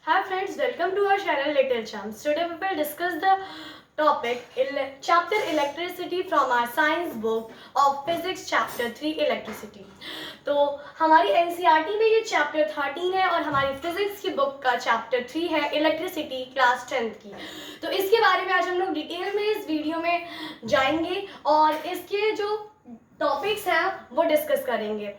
Hi friends, welcome to our channel Little Champs. Today we will discuss the topic chapter electricity from our science book of physics chapter 3 electricity. तो हमारी NCERT में ये chapter 13 है और हमारी physics की book का chapter 3 है इलेक्ट्रिसिटी क्लास 10th की। तो इसके बारे में आज हम लोग डिटेल में इस वीडियो में जाएंगे और इसके जो टॉपिक्स हैं वो डिस्कस करेंगे।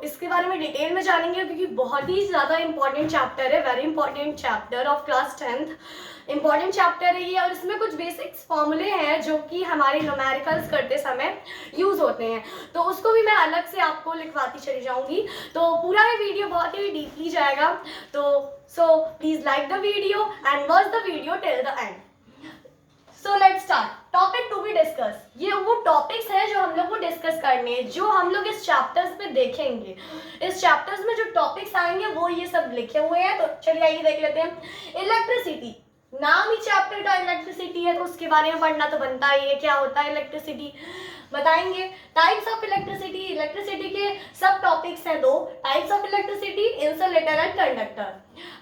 इसके बारे में डिटेल में जानेंगे क्योंकि बहुत ही ज़्यादा इंपॉर्टेंट चैप्टर है, very important chapter of class 10th। Important chapter है ये और इसमें कुछ बेसिक्स फॉर्मूले हैं जो कि हमारे न्यूमेरिकल्स करते समय यूज़ होते हैं, तो उसको भी मैं अलग से आपको लिखवाती चली जाऊँगी। तो पूरा ये वीडियो बहुत ही डीपली जाएगा, तो please like the video and watch the video till the end. So let's start. Topic to be discuss, ये वो टॉपिक्स हैं जो हम लोग को डिस्कस करने हैं, जो हम लोग इस चैप्टर्स में देखेंगे। इस चैप्टर्स में जो टॉपिक्स आएंगे वो ये सब लिखे हुए हैं। तो चलिए आइए देख लेते हैं। इलेक्ट्रिसिटी, नाम ही चैप्टर का इलेक्ट्रिसिटी है तो उसके बारे में पढ़ना तो बनता ही है। क्या होता है इलेक्ट्रिसिटी बताएंगे। टाइप्स ऑफ इलेक्ट्रिसिटी, इलेक्ट्रिसिटी के सब टॉपिक्स हैं दो, types of electricity, insulator and conductor.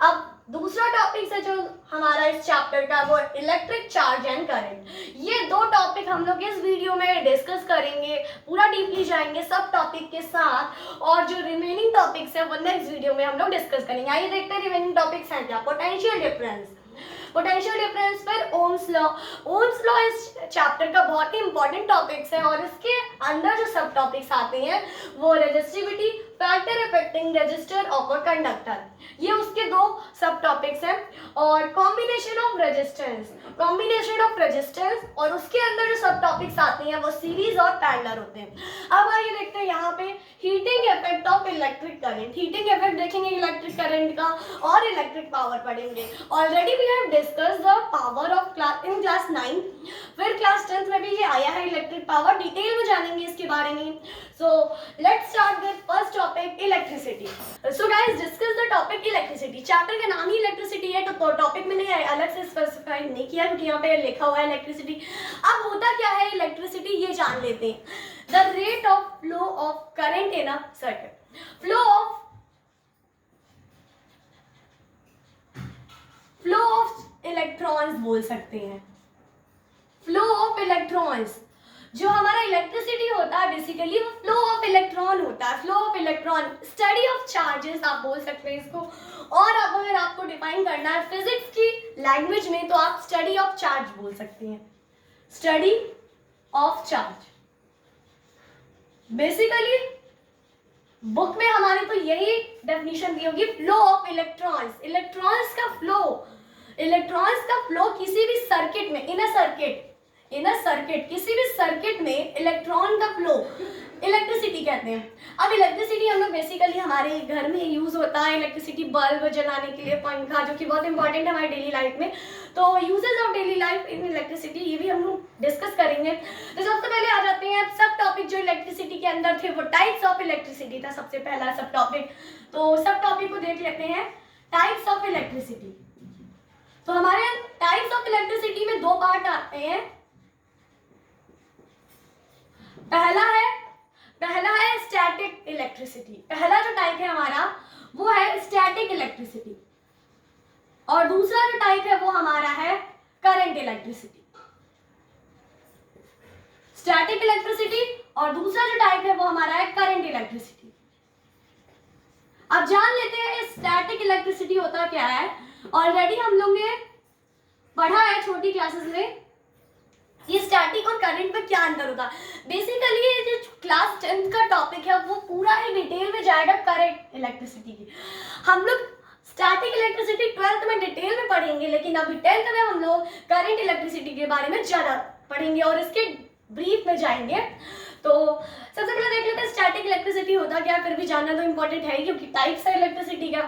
अब दूसरा टॉपिक है जो हमारा इस चैप्टर का वो इलेक्ट्रिक चार्ज एंड करंट। ये दो टॉपिक हम लोग इस वीडियो में डिस्कस करेंगे, पूरा डीपली जाएंगे सब टॉपिक के साथ, और जो रिमेनिंग टॉपिक्स है वो नेक्स्ट वीडियो में हम लोग डिस्कस करेंगे। आइए देखते हैं रिमेनिंग टॉपिक्स हैं क्या। पोटेंशियल डिफरेंस, पोटेंशियल डिफरेंस पर ओम्स लॉ। ओम्स लॉ इस चैप्टर का बहुत ही इंपॉर्टेंट टॉपिक्स है और इसके अंदर जो सब टॉपिक्स आते हैं वो resistivity, factor affecting resistor of a conductor, ये उसके दो सब टॉपिक्स हैं। और combination of resistance, combination of resistance, और उसके अंदर जो सब टॉपिक्स आते हैं वो सीरीज और पैरेलल होते हैं। अब आइए देखते हैं यहाँ पे heating effect of electric current. Heating effect देखेंगे इलेक्ट्रिक करंट का और इलेक्ट्रिक पावर पढ़ेंगे। Already we have discuss the power of in class 9, फिर क्लास 10th में भी ये आया है इलेक्ट्रिक पावर, डिटेल में जानेंगे इसके बारे में। सो let's start with first topic electricity. So guys discuss the topic electricity. Chapter का नाम ही इलेक्ट्रिसिटी है तो टॉपिक मैंने अलग से स्पेसिफाई नहीं किया क्योंकि यहाँ पे लिखा हुआ है इलेक्ट्रिसिटी। अब होता क्या है इलेक्ट्रिसिटी ये जान लेते हैं। The rate of flow of current in a circuit, flow of electrons बोल सकते हैं। फ्लो ऑफ इलेक्ट्रॉन्स, जो हमारा इलेक्ट्रिसिटी होता है बेसिकली वो फ्लो ऑफ इलेक्ट्रॉन होता है। Flow of electron, study of charges आप बोल सकते हैं इसको। और अब अगर आपको डिफाइन करना है फिजिक्स की लैंग्वेज में तो आप स्टडी ऑफ चार्ज बोल सकते हैं। Study of charge basically book में हमारे तो यही डेफिनेशन दी होगी, फ्लो ऑफ इलेक्ट्रॉन्स, इलेक्ट्रॉन्स का फ्लो, इलेक्ट्रॉन्स का फ्लो किसी भी सर्किट में, इन अ सर्किट किसी भी सर्किट में इलेक्ट्रॉन का फ्लो इलेक्ट्रिसिटी कहते हैं। अब इलेक्ट्रिसिटी हम लोग बेसिकली हमारे घर में यूज होता है, इलेक्ट्रिसिटी बल्ब जलाने के लिए, पंखा, जो कि बहुत इंपॉर्टेंट है हमारी डेली लाइफ में। तो uses of daily life in electricity ये भी हम लोग डिस्कस करेंगे। तो सबसे पहले आ जाते हैं सब टॉपिक जो इलेक्ट्रिसिटी के अंदर थे वो टाइप्स ऑफ इलेक्ट्रिसिटी था सबसे पहला सब टॉपिक। तो सब टॉपिक को देख लेते हैं। टाइप्स ऑफ इलेक्ट्रिसिटी, तो हमारे टाइप्स ऑफ इलेक्ट्रिसिटी में दो पार्ट आते हैं। पहला है स्टैटिक इलेक्ट्रिसिटी। पहला जो टाइप है हमारा वो है स्टैटिक इलेक्ट्रिसिटी, और दूसरा जो टाइप है वो हमारा है करंट इलेक्ट्रिसिटी। स्टैटिक इलेक्ट्रिसिटी और दूसरा जो टाइप है वो हमारा है करंट इलेक्ट्रिसिटी। अब जान लेते हैं स्टैटिक इलेक्ट्रिसिटी होता क्या है। ऑलरेडी हम लोग ने पढ़ा है छोटी क्लासेस में ये स्टैटिक और करंट में क्या अंतर होता है। बेसिकली ये जो क्लास 10th का टॉपिक है वो पूरा ही डिटेल में जाएगा करंट इलेक्ट्रिसिटी की। हम लोग स्टैटिक इलेक्ट्रिसिटी 12th में डिटेल में पढ़ेंगे, लेकिन अभी 10th में हम लोग करंट इलेक्ट्रिसिटी के बारे में ज़्यादा पढ़ेंगे और इसके ब्रीफ में जाएंगे। तो सबसे पहले देख लेते हैं स्टैटिक इलेक्ट्रिसिटी होता क्या है, फिर भी जानना तो इंपॉर्टेंट है क्योंकि टाइप्स है इलेक्ट्रिसिटी का।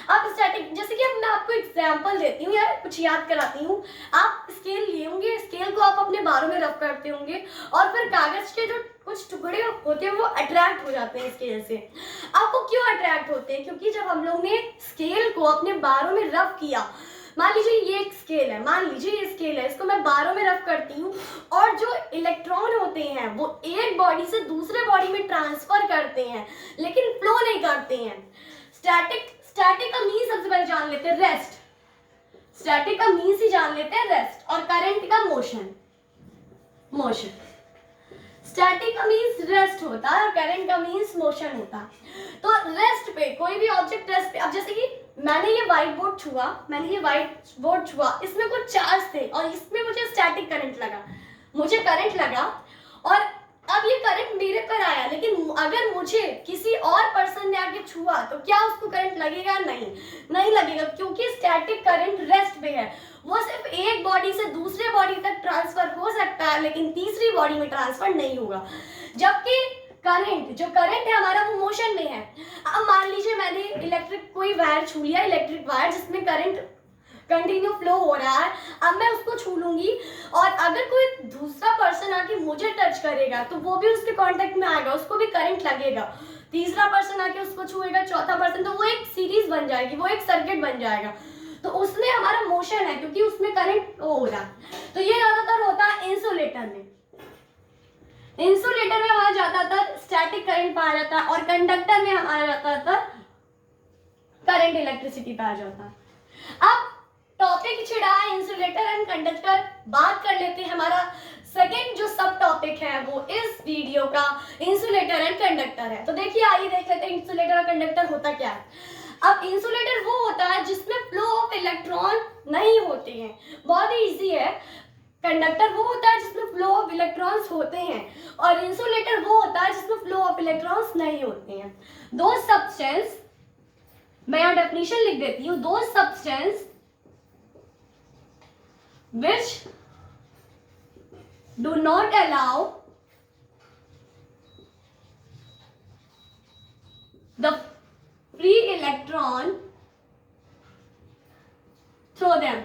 अब स्टैटिक, जैसे कि मैं आपको एग्जांपल देती हूँ या कुछ याद कराती हूँ। आप स्केल लिए होंगे, स्केल को आप अपने बारों में रफ करते होंगे और फिर कागज के जो कुछ टुकड़े होते हैं वो अट्रैक्ट हो जाते हैं स्केल से। आपको क्यों अट्रैक्ट होते हैं? क्योंकि जब हम लोग ने स्केल को अपने बारों में रफ किया, मान लीजिए ये एक स्केल है, मान लीजिए ये स्केल है, इसको मैं बारों में रफ करती हूँ और जो इलेक्ट्रॉन होते हैं वो एक बॉडी से दूसरे बॉडी में ट्रांसफर करते हैं लेकिन फ्लो नहीं करते हैं। स्टैटिक का मीन सबसे पहले जान लेते हैं रेस्ट। स्टैटिक का मीन्स ही जान लेते हैं रेस्ट, और करंट का मोशन। स्टैटिक का मीन्स रेस्ट होता है और करंट का मीन्स मोशन होता है। तो रेस्ट पे कोई भी ऑब्जेक्ट रेस्ट पे, अब जैसे कि मैंने ये व्हाइट बोर्ड छुआ, इसमें कुछ चार्ज थे और इसमें मुझे स्टैटिक करंट लगा, और अब ये करंट मेरे पर आया, लेकिन अगर मुझे किसी और पर्सन ने आके छुआ तो क्या उसको करंट लगेगा? नहीं लगेगा, क्योंकि स्टैटिक करंट रेस्ट पे है। वो सिर्फ एक बॉडी से दूसरे बॉडी तक ट्रांसफर हो सकता है, लेकिन तीसरी बॉडी में ट्रांसफर नहीं होगा। जबकि जो करंट है हमारा, वो मोशन में है। अब मान लीजिए मैंने इलेक्ट्रिक कोई वायर छू लिया, इलेक्ट्रिक वायर जिसमें करंट कंटिन्यू फ्लो हो रहा है, अब मैं उसको छू लूंगी, और अगर कोई दूसरा पर्सन आके मुझे टच करेगा तो वो भी उसके कांटेक्ट में आएगा, उसको भी करंट लगेगा। तीसरा पर्सन आके उसको छुएगा, चौथा पर्सन, तो वो एक सीरीज बन जाएगी, वो एक सर्किट बन जाएगा। तो उसमें हमारा मोशन है, क्योंकि उसमें करंट हो रहा है। तो ये ज्यादातर होता है इंसुलेटर में हमारा ज्यादातर स्टैटिक करंट पाया जाता है, और कंडक्टर में हमारा ज्यादातर करंट इलेक्ट्रिसिटी पाया जाता है। अब टॉपिक छिड़ा है इंसुलेटर एंड कंडक्टर, बात कर लेते हैं। हमारा सेकेंड जो सब टॉपिक है वो इस वीडियो का इंसुलेटर एंड कंडक्टर है। तो देखिए, आइए देख लेते हैं इंसुलेटर और कंडक्टर होता क्या है। अब इंसुलेटर वो होता है जिसमें फ्लो ऑफ इलेक्ट्रॉन नहीं होते हैं, बहुत ही इजी है। कंडक्टर वो होता है जिसमें फ्लो ऑफ इलेक्ट्रॉन्स होते हैं, और इंसुलेटर वो होता है जिसमें फ्लो ऑफ इलेक्ट्रॉन्स नहीं होते हैं। दो सब्सटेंस, मैं यहाँ डेफिनेशन लिख देती हूँ, दो substance which do not allow the free electron through them.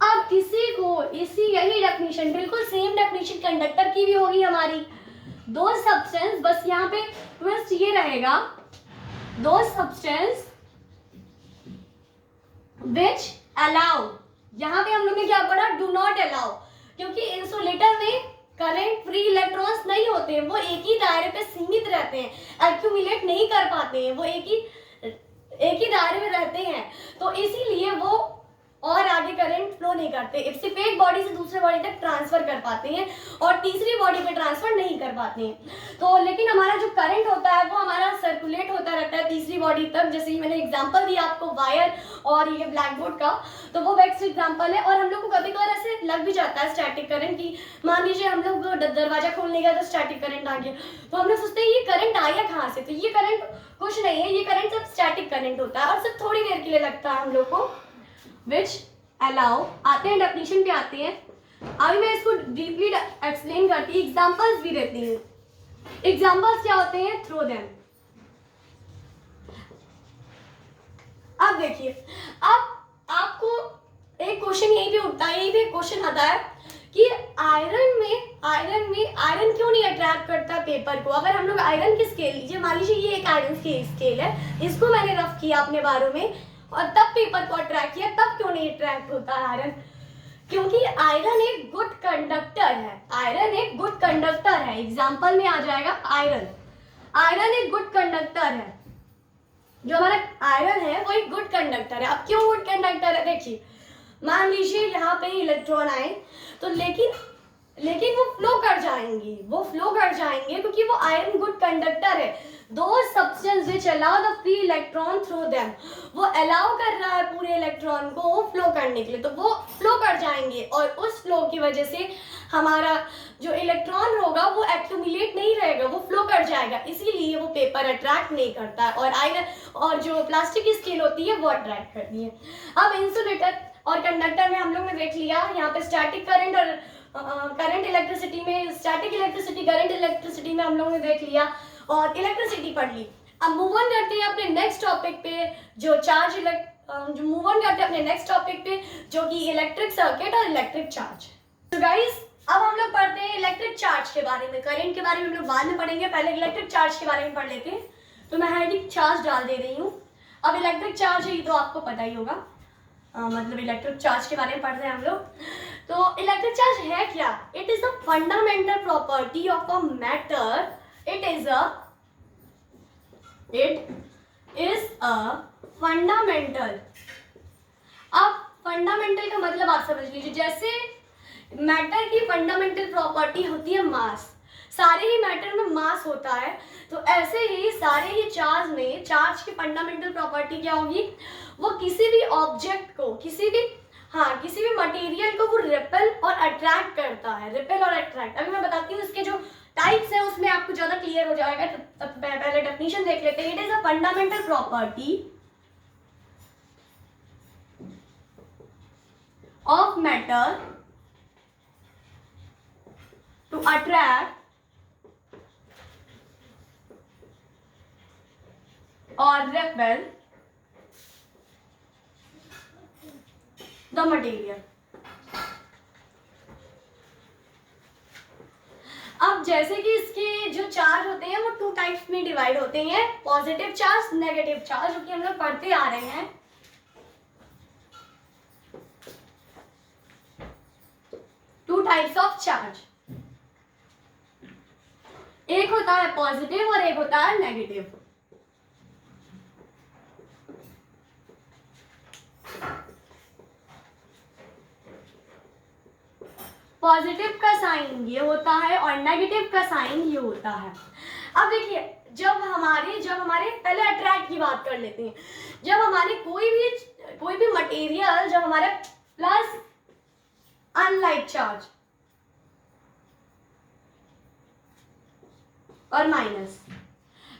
अब यही डेफिनेशन, बिल्कुल सेम डेफिनेशन कंडक्टर की भी होगी हमारी। दो सब्सटेंस, बस यहाँ पे ट्विस्ट ये रहेगा, दो सब्सटेंस which allow, यहाँ पे हम लोग ने क्या पढ़ा? do not allow, क्योंकि इंसुलेटर में करंट फ्री इलेक्ट्रॉन्स नहीं होते हैं, वो एक ही दायरे पे सीमित रहते हैं, एक्यूमुलेट नहीं कर पाते हैं, वो एक ही दायरे में रहते हैं। तो इसीलिए वो और आगे करंट फ्लो नहीं करते, सिर्फ एक बॉडी से दूसरे बॉडी तक ट्रांसफर कर पाते हैं और तीसरी बॉडी पे ट्रांसफर नहीं कर पाते हैं। तो लेकिन हमारा जो करंट होता है वो हमारा सर्कुलेट होता रहता है तीसरी बॉडी तक। जैसे कि मैंने एग्जांपल दिया आपको वायर और ये ब्लैक बोर्ड का, तो वो बेस्ट एग्जांपल है। और हम लोग को कभी कभार ऐसे लग भी जाता है स्टैटिक करंट की, मान लीजिए हम लोग दरवाजा खोलने गए तो स्टैटिक करंट आ गया, तो हम लोग सोचते हैं ये करंट आया कहाँ से? तो ये करंट कुछ नहीं है, ये करंट सब स्टैटिक करंट होता है और सिर्फ थोड़ी देर के लिए लगता है हम लोग को। Which allow, आते हैं डेफिनेशन पे आते हैं। अभी मैं इसको डीपली एक्सप्लेन करती हूँ, एग्जांपल्स भी देती हूँ। एग्जांपल्स क्या होते हैं? Throw them. अब देखिए, अब आपको एक क्वेश्चन यही भी उठता है, यही भी एक क्वेश्चन आता है कि आयरन क्यों नहीं अट्रैक्ट करता पेपर को? अगर हम लोग आयरन की स्केल लीजिए, मान लीजिए ये एक आयरन की स्केल है, इसको मैंने रफ किया अपने बारों में और तब पेपर को अट्रैक्ट किया, तब क्यों नहीं अट्रैक्ट होता है आयरन? क्योंकि आयरन एक गुड कंडक्टर है, आयरन एक गुड कंडक्टर है। एग्जांपल में आ जाएगा आयरन एक गुड कंडक्टर है। जो हमारा आयरन है वो एक गुड कंडक्टर है। अब क्यों गुड कंडक्टर है? देखिए, मान लीजिए यहाँ पे इलेक्ट्रॉन आए तो लेकिन वो फ्लो कर जाएंगे क्योंकि वो आयरन गुड कंडक्टर है। दो substance which allow the free electron through them, वो अलाउ कर रहा है पूरे इलेक्ट्रॉन को फ्लो करने के लिए, तो वो फ्लो कर जाएंगे और उस फ्लो की वजह से हमारा जो इलेक्ट्रॉन होगा वो एक्यूमुलेट नहीं रहेगा, वो फ्लो कर जाएगा, इसीलिए वो पेपर अट्रैक्ट नहीं करता है। और आयरन और जो प्लास्टिक की स्केल होती है वो अट्रैक्ट करती है। अब इंसुलेटर और कंडक्टर में हम लोग ने देख लिया, यहाँ पे स्टैटिक करंट और करंट इलेक्ट्रिसिटी में, स्टैटिक इलेक्ट्रिसिटी करंट इलेक्ट्रिसिटी में हम लोगों ने देख लिया और इलेक्ट्रिसिटी पढ़ ली। अब मूव ऑन करते हैं अपने नेक्स्ट टॉपिक पे, जो कि इलेक्ट्रिक सर्किट और इलेक्ट्रिक चार्ज। तो गाइस, अब हम लोग पढ़ते हैं इलेक्ट्रिक चार्ज के बारे में। करंट के बारे में हम लोग बाद में पढ़ेंगे, पहले इलेक्ट्रिक चार्ज के बारे में पढ़ लेते हैं। तो मैं हेडिंग चार्ज डाल दे रही हूँ। अब इलेक्ट्रिक चार्ज है, ये तो आपको पता ही होगा, मतलब इलेक्ट्रिक चार्ज के बारे में पढ़ रहे हैं हम लोग। तो इलेक्ट्रिक चार्ज है क्या? It is the fundamental property of a matter It is a fundamental. अब फंडामेंटल का मतलब आप समझ लीजिए, जैसे मैटर की फंडामेंटल प्रॉपर्टी होती है मास, सारे ही मैटर में मास होता है, तो ऐसे ही सारे ही चार्ज में चार्ज की फंडामेंटल प्रॉपर्टी क्या होगी, वो किसी भी ऑब्जेक्ट को, किसी भी मटेरियल को वो रिपेल और अट्रैक्ट करता है। रिपेल और अट्रैक्ट अभी मैं बताती हूँ, इसके जो टाइप्स है उसमें आपको ज्यादा क्लियर हो जाएगा। तो पहले डेफिनेशन देख लेते हैं। It is a fundamental property of matter to attract or repel the material. अब जैसे कि इसके जो चार्ज होते हैं वो टू टाइप्स में डिवाइड होते हैं, पॉजिटिव चार्ज, नेगेटिव चार्ज, जो कि हम लोग पढ़ते आ रहे हैं। टू टाइप्स ऑफ चार्ज, एक होता है पॉजिटिव और एक होता है नेगेटिव। पॉजिटिव का साइन ये होता है और नेगेटिव का साइन ये होता है। अब देखिए, जब हमारे पहले अट्रैक्ट की बात कर लेते हैं। जब हमारे कोई भी मटेरियल, जब हमारे प्लस अनलाइक चार्ज और माइनस,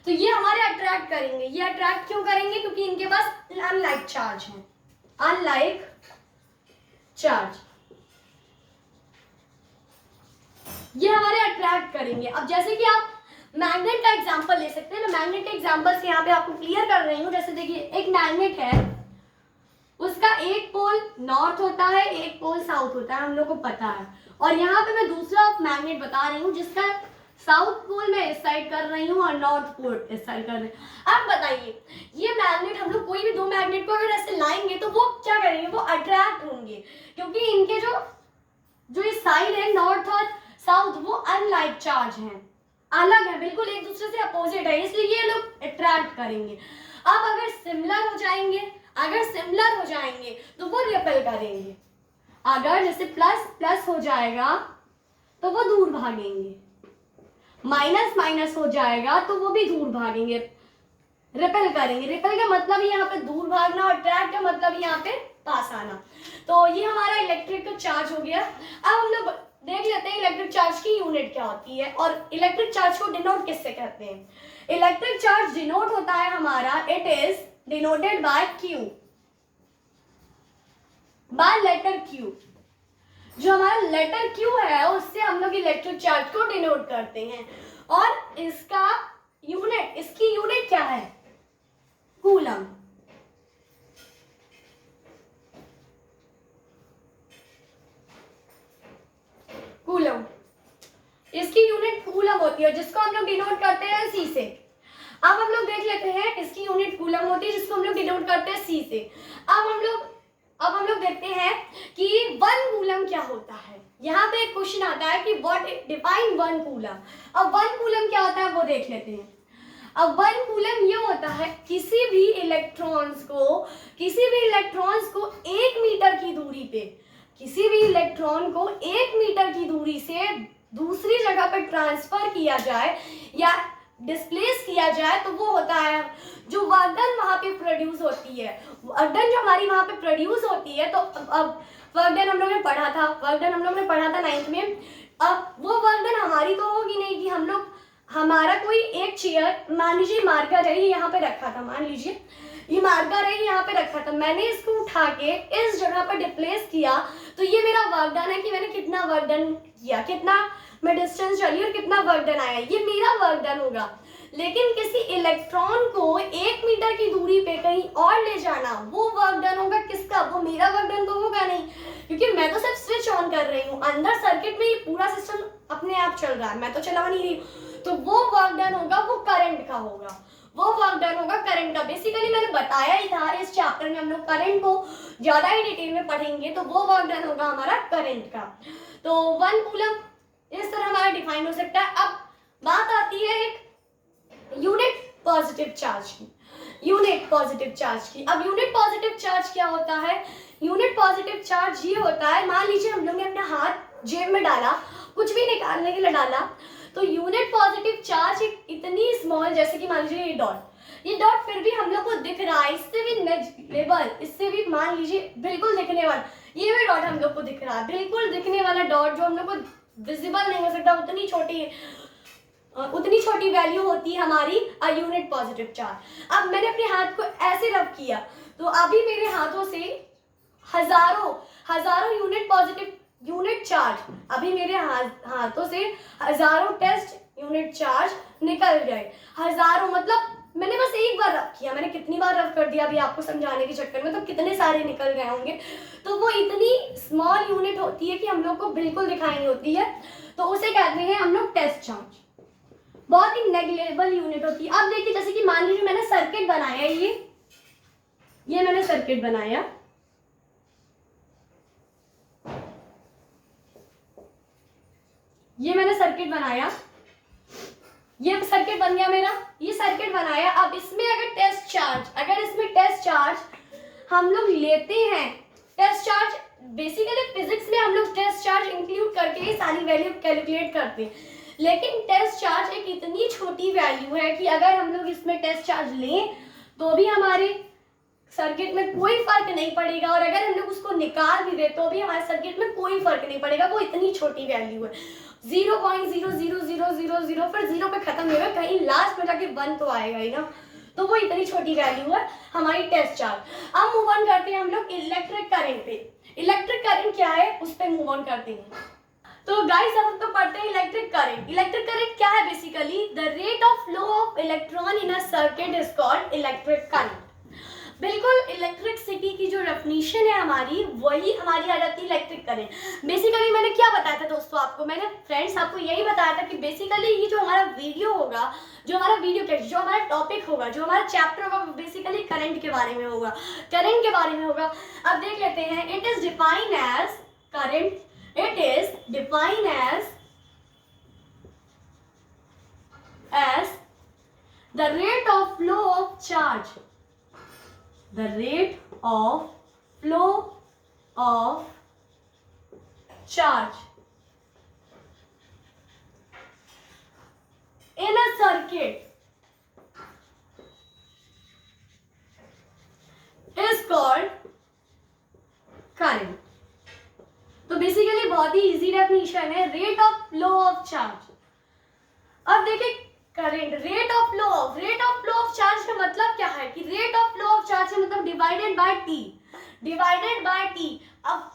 तो ये हमारे अट्रैक्ट करेंगे। ये अट्रैक्ट क्यों करेंगे? क्योंकि इनके पास अनलाइक चार्ज है, अनलाइक चार्ज, ये हमारे अट्रैक्ट करेंगे। अब जैसे कि आप मैग्नेट का एग्जांपल ले सकते हैं। मैं मैग्नेट के एग्जांपल से यहाँ पे आपको क्लियर कर रही हूँ। जैसे देखिए, एक मैग्नेट है, उसका एक पोल नॉर्थ होता है, एक पोल साउथ होता है, हम लोग को पता है। और यहाँ पे मैं दूसरा मैग्नेट बता रही हूँ जिसका साउथ पोल मैं इस साइड कर रही हूँ और नॉर्थ पोल इस साइड कर रही हूँ। अब बताइए, ये मैग्नेट, हम लोग कोई भी दो मैग्नेट को अगर ऐसे लाएंगे तो वो क्या करेंगे? वो अट्रैक्ट होंगे, क्योंकि इनके जो ये साइड है नॉर्थ और साउथ, वो अनलाइक चार्ज हैं, अलग है, बिल्कुल एक दूसरे से अपोजिट है, इसलिए ये लोग अट्रैक्ट करेंगे। अब अगर सिमिलर हो जाएंगे तो वो रिपेल करेंगे। अगर जैसे प्लस प्लस हो जाएगा तो वो दूर भागेंगे, माइनस माइनस हो जाएगा तो वो भी दूर भागेंगे, रिपेल करेंगे। रिपेल का मतलब यहाँ पे दूर भागना और अट्रैक्ट का मतलब यहाँ पे पास आना। तो ये हमारा इलेक्ट्रिक का चार्ज हो गया। अब हम लोग देख लेते हैं इलेक्ट्रिक चार्ज की यूनिट क्या होती है और इलेक्ट्रिक चार्ज को डिनोट किससे करते हैं। इलेक्ट्रिक चार्ज डिनोट होता है हमारा, it is denoted by Q, by letter Q। जो हमारा लेटर Q है उससे हम लोग इलेक्ट्रिक चार्ज को डिनोट करते हैं। और इसकी यूनिट क्या है? कूलम। कूलम, इसकी यूनिट कूलम होती है, जिसको हम लोग डिनोट करते हैं C से। अब हम लोग देख लेते हैं, इसकी यूनिट कूलम होती है जिसको हम लोग डिनोट करते हैं C से। अब हम लोग देखते हैं कि 1 कूलम क्या होता है। यहाँ पे एक क्वेश्चन आता है कि व्हाट डिफाइन 1 कूलम। अब 1 कूलम क्या होता है वो देख लेते हैं। अब 1 कूलम ये होता है किसी भी इलेक्ट्रॉन्स को 1 मीटर की दूरी पे, किसी भी इलेक्ट्रॉन को 1 मीटर की दूरी से दूसरी जगह पर ट्रांसफर किया जाए या डिस्प्लेस किया जाए तो वो होता है जो वर्क डन वहाँ पे प्रोड्यूस होती है। वर्क डन जो हमारी वहाँ पे प्रोड्यूस होती है, तो अब वर्क डन हम लोग ने पढ़ा था 9th में। अब वो वर्क डन हमारी तो होगी नहीं कि हमारा कोई एक चेयर, मान लीजिए मार्कर है, ये यहाँ पे रखा था, मान लीजिए ये मार्कर है, यहाँ पे रखा था, मैंने इसको उठा के इस जगह पर डिप्लेस किया, तो ये मेरा वर्क डन है कि मैंने कितना वर्क डन किया, कितना मैं डिस्टेंस चली और कितना वर्क डन आया, ये मेरा वर्क डन होगा। लेकिन किसी इलेक्ट्रॉन को 1 मीटर की दूरी पे कहीं और ले जाना, वो वर्क डन होगा किसका? वो मेरा वर्क डन तो होगा नहीं, क्योंकि मैं तो सिर्फ स्विच ऑन कर रही हूँ, अंदर सर्किट में ये पूरा सिस्टम अपने आप चल रहा है, मैं तो चला नहीं रही। तो वो वर्क डन होगा, वो करंट का होगा, वो वर्क डन होगा करंट का। बेसिकली मैंने बताया ही था, इस चैप्टर में हम लोग करंट को ज्यादा ही डिटेल में पढ़ेंगे, तो वो वर्क डन होगा हमारा करंट का। तो 1 कूलम इस तरह हमारा डिफाइन हो सकता है। अब बात आती है एक यूनिट पॉजिटिव चार्ज की। यूनिट पॉजिटिव चार्ज की, अब यूनिट पॉजिटिव चार्ज क्या होता है? यूनिट पॉजिटिव चार्ज ये होता है, मान लीजिए हम लोग ने अपना हाथ जेब में डाला, कुछ भी निकालने के लिए डाला, तो यूनिट पॉजिटिव चार्ज एक इतनी स्मॉल, जैसे कि मान लीजिए ये डॉट फिर भी हम लोग को दिख रहा है, इससे भी नेग्लिजिबल, इससे भी मान लीजिए बिल्कुल दिखने वाला, ये भी डॉट हम लोग को दिख रहा है, बिल्कुल दिखने वाला डॉट जो हम लोग को विजिबल नहीं हो सकता, उतनी छोटी वैल्यू होती है हमारी यूनिट पॉजिटिव चार्ज। अब मैंने अपने हाथ को ऐसे रब किया, तो अभी मेरे हाथों से हजारों यूनिट चार्ज, अभी मेरे हाथों से हजारों टेस्ट यूनिट चार्ज निकल गए। हजारों मतलब मैंने बस एक बार रब किया, मैंने कितनी बार रब कर दिया अभी आपको समझाने के चक्कर में, तो कितने सारे निकल गए होंगे। तो वो इतनी स्मॉल यूनिट होती है कि हम लोग को बिल्कुल दिखाई नहीं होती है, तो उसे कहते हैं हम लोग टेस्ट चार्ज। बहुत ही नेग्लिजिबल यूनिट होती है। अब देखिए, जैसे कि मान लीजिए मैंने सर्किट बनाया, ये मैंने सर्किट बनाया, ये सर्किट बन गया मेरा, ये सर्किट बनाया। अब इसमें अगर इसमें टेस्ट चार्ज हम लोग लेते हैं, टेस्ट चार्ज बेसिकली फिजिक्स में हम लोग टेस्ट चार्ज इंक्लूड करके ही सारी वैल्यू कैलकुलेट करते हैं, लेकिन टेस्ट चार्ज एक इतनी छोटी वैल्यू है कि अगर हम लोग इसमें टेस्ट चार्ज लें तो भी हमारे सर्किट में कोई फर्क नहीं पड़ेगा, और अगर हम लोग उसको निकाल भी दे तो भी हमारे सर्किट में कोई फर्क नहीं पड़ेगा। वो इतनी छोटी वैल्यू है, 0.00000, फिर 0 पे खत्म होगा, कहीं लास्ट में जाके 1 तो आएगा ही ना, तो वो इतनी छोटी वैल्यू है हमारी टेस्ट चार्ज। अब मूव ऑन करते हैं हम लोग इलेक्ट्रिक करंट पे। इलेक्ट्रिक करंट क्या है उस पर मूव ऑन करते हैं। तो गाइस अब हम तो पढ़ते हैं इलेक्ट्रिक करंट। इलेक्ट्रिक करंट क्या है? Basically the rate of flow of electron in a circuit is called electric current. बिल्कुल इलेक्ट्रिसिटी की जो डेफिनेशन है हमारी, वही हमारी आ जाती है इलेक्ट्रिक करंट। बेसिकली मैंने क्या बताया था दोस्तों आपको, मैंने फ्रेंड्स आपको यही बताया था कि बेसिकली ये जो हमारा वीडियो होगा, जो हमारा वीडियो टेक्स्ट, जो हमारा टॉपिक होगा, जो हमारा चैप्टर होगा, बेसिकली करंट के बारे में होगा, करंट के बारे में होगा। अब देख लेते हैं, it is defined as current, it is defined as the rate of flow of charge, the rate of flow of charge in a circuit is called current। तो बेसिकली बहुत ही इजी डेफिनेशन है, rate of flow of charge. अब देखिए current, rate of flow of charge का मतलब क्या है कि rate of flow of charge का मतलब डिवाइडेड बाय टी। अब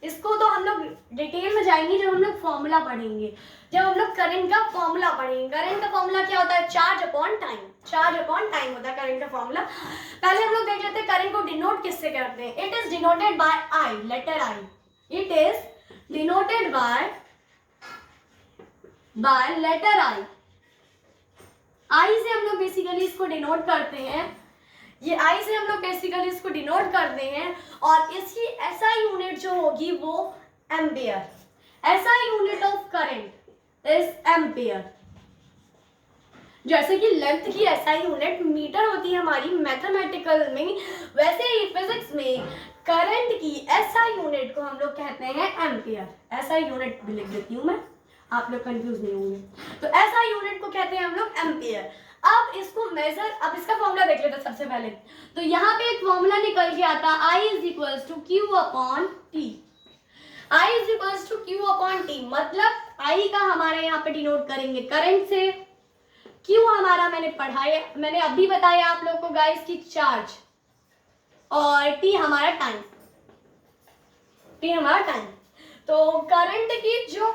इसको तो हम लोग डिटेल में जाएंगे जब हम लोग फॉर्मूला पढ़ेंगे, जब हम लोग करंट का फॉर्मूला पढ़ेंगे। करंट का फॉर्मूला क्या होता है? चार्ज अपॉन टाइम होता है करंट का फॉर्मूला। पहले हम लोग देख लेते हैं करंट को डिनोट किससे करते हैं। It is denoted by I, letter I. It is denoted by letter I। I से हम लोग बेसिकली इसको डिनोट करते हैं, ये I से हम लोग बेसिकली इसको डिनोट करते हैं, और इसकी SI यूनिट जो होगी वो ampere. SI unit of current is ampere. जैसे कि लेंथ की SI यूनिट मीटर होती है हमारी मैथमेटिकल में, वैसे ही फिजिक्स में करंट की SI यूनिट को हम लोग कहते हैं एम्पियर। SI यूनिट भी लिख देती हूँ मैं, आप लोग कंफ्यूज नहीं होंगे। तो SI यूनिट को कहते हैं हम लोग एम्पियर। अब इसको मेजर, अब इसका फॉर्मूला देख लेते हैं सबसे पहले। तो यहाँ पे एक फॉर्मूला निकल के आता है, I is equals to Q upon T. I is equals to Q upon T, मतलब I का हमारे यहाँ पे डिनोट करेंगे करंट से, Q हमारा मैंने अभी बताया आप लोग को गाइस की चार्ज, और टी हमारा टाइम। तो करंट की जो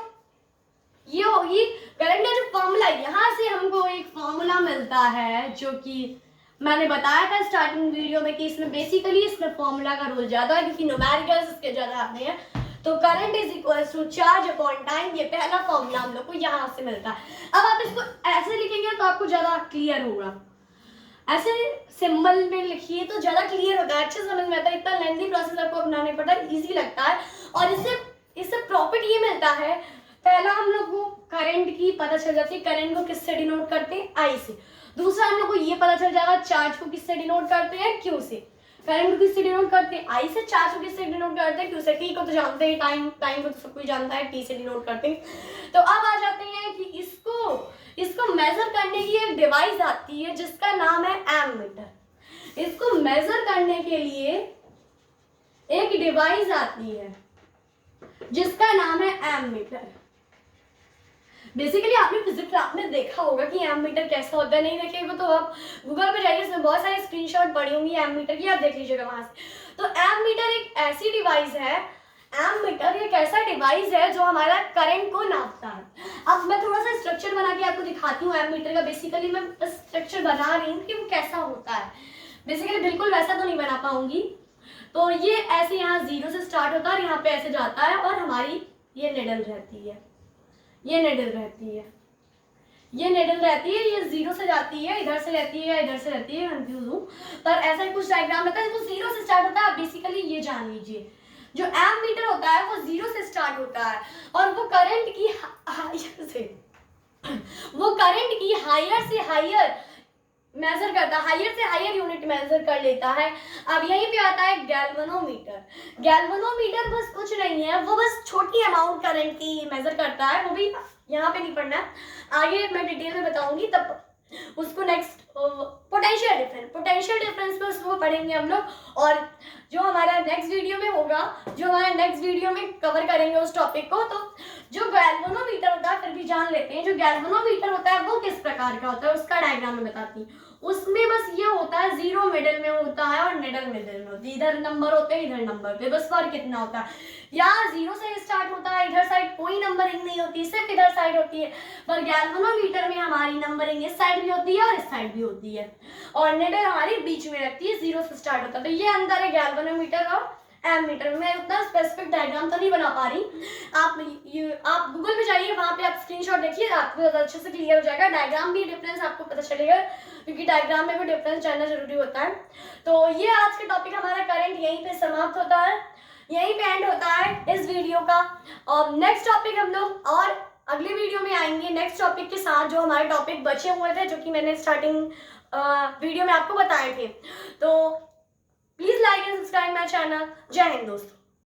ये होगी, करंट का जो फॉर्मूला, यहाँ से हमको एक फॉर्मूला मिलता है जो कि मैंने बताया था स्टार्टिंग वीडियो में कि इसमें फॉर्मूला का रोल ज्यादा है, क्योंकि न्यूमेरिकल्स इसके ज्यादा आते हैं। तो current is equals to charge upon time, ये पहला फॉर्मूला हम लोग को यहाँ से मिलता है। अब आप इसको ऐसे लिखेंगे तो आपको ज्यादा क्लियर होगा, ऐसे सिंबल में लिखिए तो ज्यादा क्लियर होता है, अच्छे समझ में आता है। इतना लेंथी प्रोसेस आपको अपनाने पड़ता है, इजी लगता है, और इससे प्रॉफिट ये मिलता है। पहला हम लोग को करंट की पता चल जाती है, करंट को किससे डिनोट करते हैं, आई से। दूसरा हम लोग को ये पता चल जाएगा चार्ज को किससे डिनोट करते हैं, क्यू से। करंट को किससे डिनोट करते हैं, आई से। चार्ज को किससे डिनोट करते हैं, क्यू से। टी को तो जानते हैं, टाइम को तो सब कोई जानता है, टी से डिनोट करते हैं। तो अब आ जाते हैं कि इसको मेजर करने की एक डिवाइस आती है जिसका नाम है एमीटर। इसको मेजर करने के लिए एक डिवाइस आती है जिसका नाम है एमीटर। बेसिकली आपने फिजिक्स क्लास में देखा होगा कि एमीटर कैसा होता है, नहीं देखेगा तो आप गूगल पे जाइए, इसमें बहुत सारे स्क्रीनशॉट पड़ी होंगी एमीटर की, आप देख लीजिएगा वहां से। तो एमीटर एक ऐसी डिवाइस है, एमीटर एक ऐसा डिवाइस है जो हमारा करंट को नापता है। अब मैं थोड़ा सा स्ट्रक्चर बना के आपको दिखाती हूँ एमीटर का। बेसिकली मैं स्ट्रक्चर बना रही हूँ कि वो कैसा होता है। बेसिकली बिल्कुल वैसा तो नहीं बना पाऊंगी। तो ये ऐसे यहाँ 0 से स्टार्ट होता है और यहाँ पे ऐसे जाता है, और हमारी ये निडल रहती है, ये निडल रहती है, ये निडल रहती है। ये 0 से जाती है, इधर से रहती है या इधर से रहती है, कंफ्यूज हूँ, पर ऐसा ही कुछ डायग्राम रहता है। वो 0 से स्टार्ट होता है। बेसिकली ये जान लीजिए, जो एमीटर होता है वो 0 से स्टार्ट होता है और वो करंट की हायर से हायर मेजर करता है, हायर से हायर यूनिट मेजर कर लेता है। अब यहीं पे आता है गैल्वेनोमीटर। गैल्वेनोमीटर बस कुछ नहीं है, वो बस छोटी अमाउंट करंट की मेजर करता है। वो भी यहाँ पे नहीं पढ़ना है, आगे मैं डिटेल में बताऊंगी तब उसको। नेक्स्ट पोटेंशियल डिफरेंस पे उसको पढ़ेंगे हम लोग। और जो हमारा नेक्स्ट वीडियो में होगा, जो हमारा नेक्स्ट वीडियो में कवर करेंगे उस टॉपिक को। तो जो गैल्वेनोमीटर होता है, फिर भी जान लेते हैं जो गैल्वेनोमीटर होता है वो किस प्रकार का होता है, उसका डायग्राम में बताती हूँ। उसमें बस ये होता है 0 मिडिल में होता है और निडल मिडिल में होती है। इधर नंबर होते हैं, इधर नंबर पे, बस फर्क कितना होता है। यहाँ 0 से स्टार्ट होता है, इधर साइड कोई नंबरिंग नहीं होती, सिर्फ इधर साइड होती है। पर गैल्वेनोमीटर में हमारी नंबरिंग इस साइड भी होती है और इस साइड भी होती है, और निडल हमारी बीच में रहती है, 0 से स्टार्ट होता है। तो ये अंदर है गैल्वेनोमीटर और एमीटर। मैं उतना स्पेसिफिक डायग्राम तो नहीं बना पा रही। आप गूगल पे जाइए, वहां पे आप स्क्रीनशॉट देखिए, आपको ज़्यादा अच्छे से क्लियर हो जाएगा। डायग्राम भी डिफरेंस आपको पता चलेगा, क्योंकि डायग्राम में भी डिफरेंस जानना जरूरी होता है। तो ये आज के टॉपिक हमारा करंट यहीं पे समाप्त होता है, यहीं पे एंड होता है इस वीडियो का। और नेक्स्ट टॉपिक हम लोग और अगले वीडियो में आएंगे नेक्स्ट टॉपिक के साथ, जो हमारे टॉपिक बचे हुए थे, जो कि मैंने स्टार्टिंग वीडियो में आपको बताए थे। तो please like and subscribe my channel. जय हिंद दोस्तों।